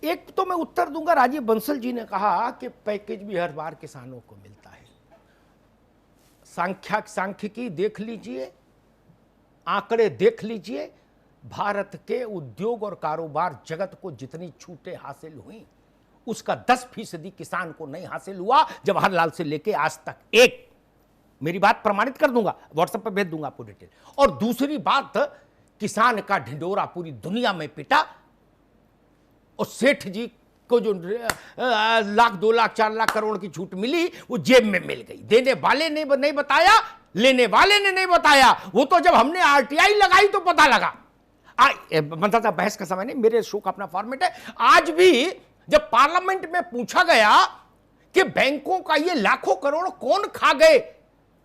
एक तो मैं उत्तर दूंगा, राजीव बंसल जी ने कहा कि पैकेज भी हर बार किसानों को मिलता है। सांख्यिकी देख लीजिए, आंकड़े देख लीजिए, भारत के उद्योग और कारोबार जगत को जितनी छूटें हासिल हुई उसका 10% किसान को नहीं हासिल हुआ, जवाहरलाल से लेके आज तक। एक मेरी बात प्रमाणित कर दूंगा, व्हाट्सएप पर भेज दूंगा आपको डिटेल। और दूसरी बात, किसान का ढिंडोरा पूरी दुनिया में पिटा और सेठ जी को जो लाख 2 लाख 4 लाख करोड़ की छूट मिली वो जेब में मिल गई। देने वाले ने नहीं बताया, लेने वाले ने नहीं बताया। वो तो जब हमने आरटीआई लगाई तो पता लगा। बनता था, बहस का समय नहीं, मेरे शो का अपना फॉर्मेट है। आज भी जब पार्लियामेंट में पूछा गया कि बैंकों का ये लाखों करोड़ कौन खा गए,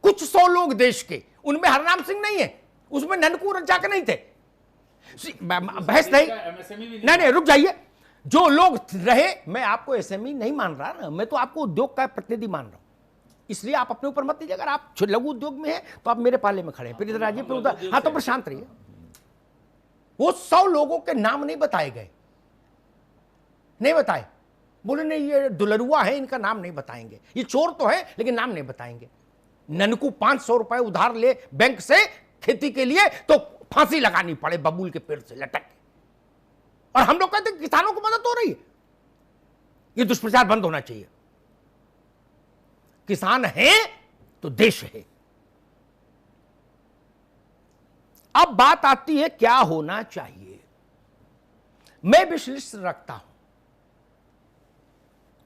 कुछ 100 लोग देश के, उनमें हरनाम सिंह नहीं है, उसमें ननकू रज्जाक नहीं थे। बहस नहीं, रुक जाइए। जो लोग रहे, मैं आपको एसएमई नहीं मान रहा ना, मैं तो आपको उद्योग का प्रतिनिधि मान रहा हूं, इसलिए आप अपने ऊपर मत लीजिए। अगर आप लघु उद्योग में हैं तो आप मेरे पाले में खड़े हैं, फिर इधर आइए, फिर उधर। हाँ, तो प्रशांत रहिए। वो 100 लोगों के नाम नहीं बताए गए, नहीं बताए। बोले नहीं, ये दुलरुआ है, इनका नाम नहीं बताएंगे, ये चोर तो है लेकिन नाम नहीं बताएंगे। ननकू 500 रुपए उधार ले बैंक से खेती के लिए तो फांसी लगानी पड़े बबूल के पेड़ से लटक के। और हम लोग कहते हैं किसानों को मदद हो रही है। ये दुष्प्रचार बंद होना चाहिए। किसान है तो देश है। अब बात आती है क्या होना चाहिए। मैं विश लिस्ट रखता हूं,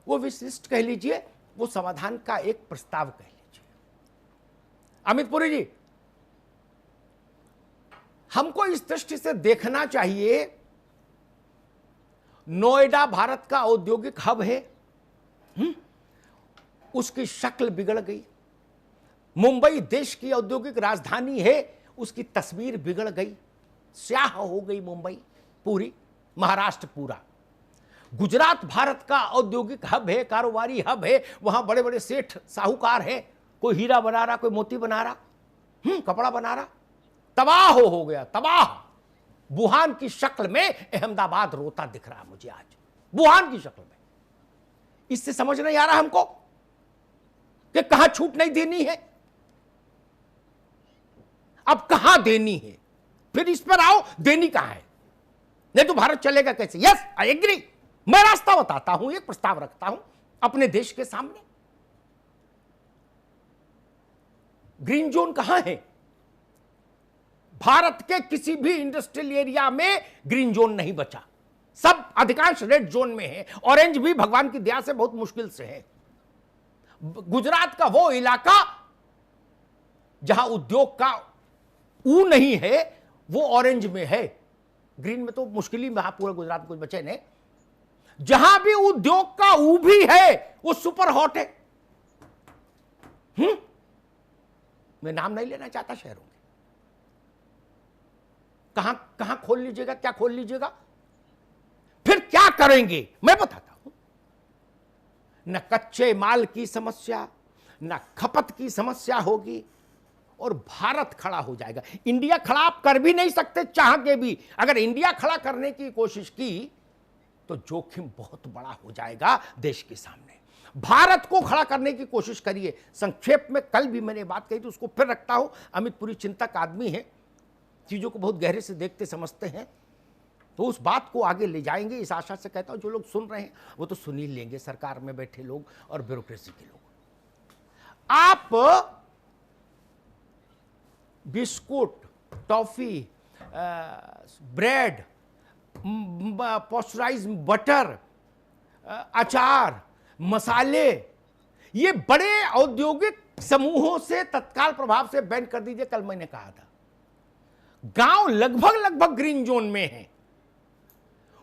वो विश लिस्ट कह लीजिए, वो समाधान का एक प्रस्ताव कह लीजिए। अमित पुरी जी, हमको इस दृष्टि से देखना चाहिए, नोएडा भारत का औद्योगिक हब है, उसकी शक्ल बिगड़ गई। मुंबई देश की औद्योगिक राजधानी है, उसकी तस्वीर बिगड़ गई, स्याह हो गई मुंबई पूरी, महाराष्ट्र पूरा। गुजरात भारत का औद्योगिक हब है, कारोबारी हब है, वहां बड़े बड़े सेठ साहूकार हैं, कोई हीरा बना रहा, कोई मोती बना रहा, कपड़ा बना रहा। तबाह हो गया, तबाह। वुहान की शक्ल में अहमदाबाद रोता दिख रहा मुझे आज, वुहान की शक्ल में। इससे समझ नहीं आ रहा हमको कि कहां छूट नहीं देनी है, अब कहां देनी है, फिर इस पर आओ, देनी कहां है, नहीं तो भारत चलेगा कैसे। Yes, I agree. मैं रास्ता बताता हूं, एक प्रस्ताव रखता हूं अपने देश के सामने। ग्रीन जोन कहां है? भारत के किसी भी इंडस्ट्रियल एरिया में ग्रीन जोन नहीं बचा, सब अधिकांश रेड जोन में है। ऑरेंज भी भगवान की दया से बहुत मुश्किल से है। गुजरात का वो इलाका जहां उद्योग का ऊ नहीं है, वो ऑरेंज में है। ग्रीन में तो मुश्किल ही, पूरा गुजरात में कुछ बचे नहीं। जहां भी उद्योग का ऊ भी है, वो सुपर हॉट है। मैं नाम नहीं लेना चाहता शहरों के। कहां कहां खोल लीजिएगा, क्या खोल लीजिएगा, फिर क्या करेंगे, मैं बताता हूं। न कच्चे माल की समस्या, न खपत की समस्या होगी, और भारत खड़ा हो जाएगा। इंडिया खड़ा आप कर भी नहीं सकते चाह के भी। अगर इंडिया खड़ा करने की कोशिश की तो जोखिम बहुत बड़ा हो जाएगा देश के सामने। भारत को खड़ा करने की कोशिश करिए। संक्षेप में कल भी मैंने बात कही थी, उसको फिर रखता हूं। अमित पुरी चिंतक आदमी है, चीजों को बहुत गहरे से देखते समझते हैं, तो उस बात को आगे ले जाएंगे, इस आशा से कहता हूं। जो लोग सुन रहे हैं वो तो सुन ही लेंगे, सरकार में बैठे लोग और ब्यूरोक्रेसी के लोग। आप बिस्कुट, टॉफी, ब्रेड, पॉस्चराइज्ड बटर, अचार, मसाले, ये बड़े औद्योगिक समूहों से तत्काल प्रभाव से बैन कर दीजिए। कल मैंने कहा था, गांव लगभग ग्रीन जोन में है,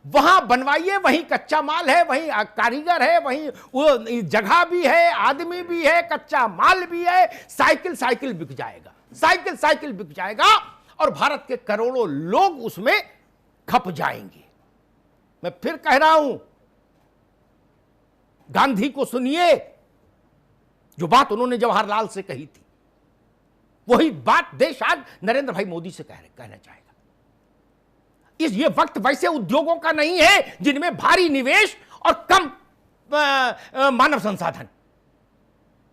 वहां बनवाइए, वहीं कच्चा माल है, वहीं कारीगर है, वहीं वो जगह भी है, आदमी भी है, कच्चा माल भी है। साइकिल बिक जाएगा, साइकिल बिक जाएगा, और भारत के करोड़ों लोग उसमें खप जाएंगे। मैं फिर कह रहा हूं, गांधी को सुनिए, जो बात उन्होंने जवाहरलाल से कही थी, वही बात देश आज नरेंद्र भाई मोदी से कहना चाहेगा। ये वक्त वैसे उद्योगों का नहीं है जिनमें भारी निवेश और कम मानव संसाधन।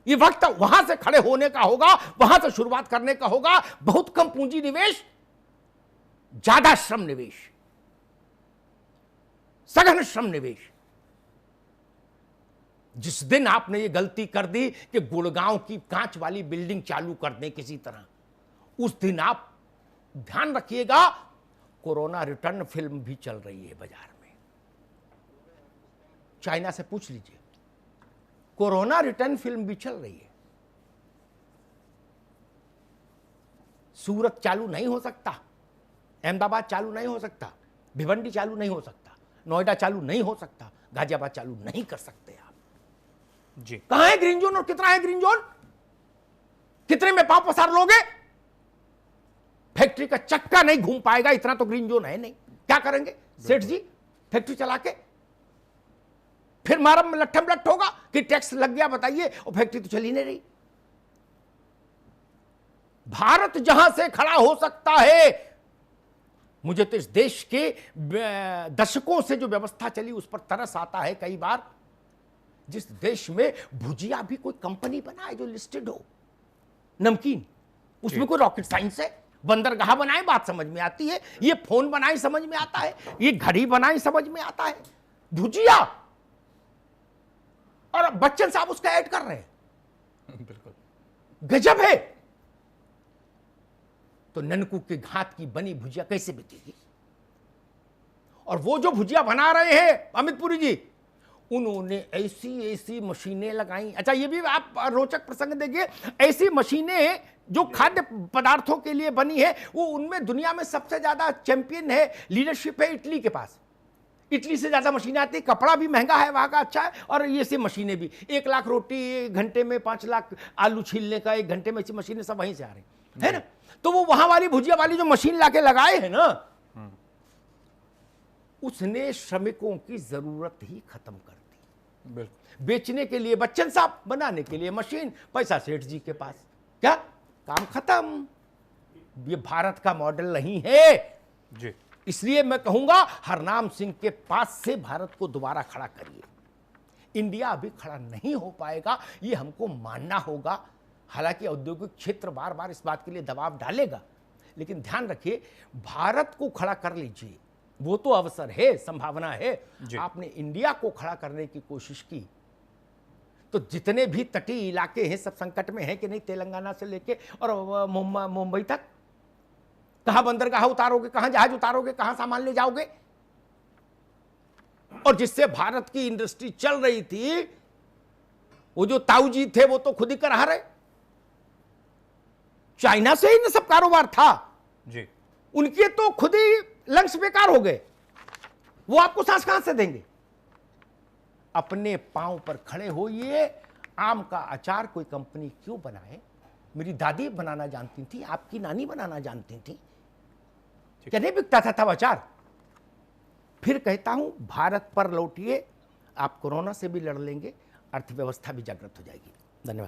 ये वक्त वहां से खड़े होने का होगा, वहां से शुरुआत करने का होगा। बहुत कम पूंजी निवेश, ज्यादा श्रम निवेश, सघन श्रम निवेश। जिस दिन आपने ये गलती कर दी कि गुड़गांव की कांच वाली बिल्डिंग चालू कर दें किसी तरह, उस दिन आप ध्यान रखिएगा, कोरोना रिटर्न फिल्म भी चल रही है बाजार में। चाइना से पूछ लीजिए, कोरोना रिटर्न फिल्म भी चल रही है। सूरत चालू नहीं हो सकता, अहमदाबाद चालू नहीं हो सकता, भिवंडी चालू नहीं हो सकता, नोएडा चालू नहीं हो सकता, गाजियाबाद चालू नहीं कर सकते आप जी। कहां है ग्रीन जोन और कितना है ग्रीन जोन? कितने में पांव पसार लोगे? फैक्ट्री का चक्का नहीं घूम पाएगा, इतना तो ग्रीन जोन है नहीं। क्या करेंगे सेठ जी? फैक्ट्री चला के फिर मारम लट्ठम लट्ठ होगा कि टैक्स लग गया, बताइए, और फैक्ट्री तो चली नहीं रही। भारत जहां से खड़ा हो सकता है, मुझे तो इस देश के दशकों से जो व्यवस्था चली उस पर तरस आता है कई बार। जिस देश में भुजिया भी कोई कंपनी बनाए जो लिस्टेड हो, नमकीन, उसमें कोई रॉकेट साइंस है? बंदरगाह बनाए बात समझ में आती है, ये फोन बनाए समझ में आता है, ये घड़ी बनाए समझ में आता है, भुजिया, और बच्चन साहब उसका ऐड कर रहे हैं। बिल्कुल गजब है। तो ननकू के घात की बनी भुजिया कैसे बिकेगी? और वो जो भुजिया बना रहे हैं अमित पुरी जी, उन्होंने ऐसी ऐसी मशीनें लगाई। अच्छा, ये भी आप रोचक प्रसंग देखिए, ऐसी मशीनें जो खाद्य पदार्थों के लिए बनी है, वो उनमें दुनिया में सबसे ज्यादा चैंपियन है, लीडरशिप है इटली के पास। इटली से ज्यादा मशीनें आती है, कपड़ा भी महंगा है वहां का, अच्छा है, और ये से मशीनें भी 1 लाख रोटी 1 घंटे में, 5 लाख आलू छीलने का 1 घंटे में, ऐसी मशीनें सब वहीं से आ रही है ना। तो वो वहां वाली भुजिया वाली जो मशीन लाके लगाए है ना, उसने श्रमिकों की जरूरत ही खत्म कर दी। बिल्कुल, बेचने के लिए बच्चन साहब, बनाने के लिए मशीन, पैसा सेठ जी के पास, क्या काम खत्म। ये भारत का मॉडल नहीं है जी। इसलिए मैं कहूंगा हरनाम सिंह के पास से भारत को दोबारा खड़ा करिए। इंडिया अभी खड़ा नहीं हो पाएगा, ये हमको मानना होगा। हालांकि औद्योगिक क्षेत्र बार बार इस बात के लिए दबाव डालेगा, लेकिन ध्यान रखिए, भारत को खड़ा कर लीजिए, वो तो अवसर है, संभावना है। आपने इंडिया को खड़ा करने की कोशिश की तो जितने भी तटीय इलाके हैं सब संकट में हैं कि नहीं, तेलंगाना से लेके और मुंबई तक। कहां बंदरगाह उतारोगे, कहां जहाज उतारोगे, कहां सामान ले जाओगे? और जिससे भारत की इंडस्ट्री चल रही थी, वो जो ताऊजी थे वो तो खुद ही करा रहे, चाइना से ही ना सब कारोबार था जी। उनके तो खुद ही लंग्स बेकार हो गए, वो आपको सांस कहां से देंगे? अपने पांव पर खड़े होइए। आम का अचार कोई कंपनी क्यों बनाए? मेरी दादी बनाना जानती थी, आपकी नानी बनाना जानती थी, क्या नहीं बिकता था तब अचार? फिर कहता हूं, भारत पर लौटिए, आप कोरोना से भी लड़ लेंगे, अर्थव्यवस्था भी जागृत हो जाएगी।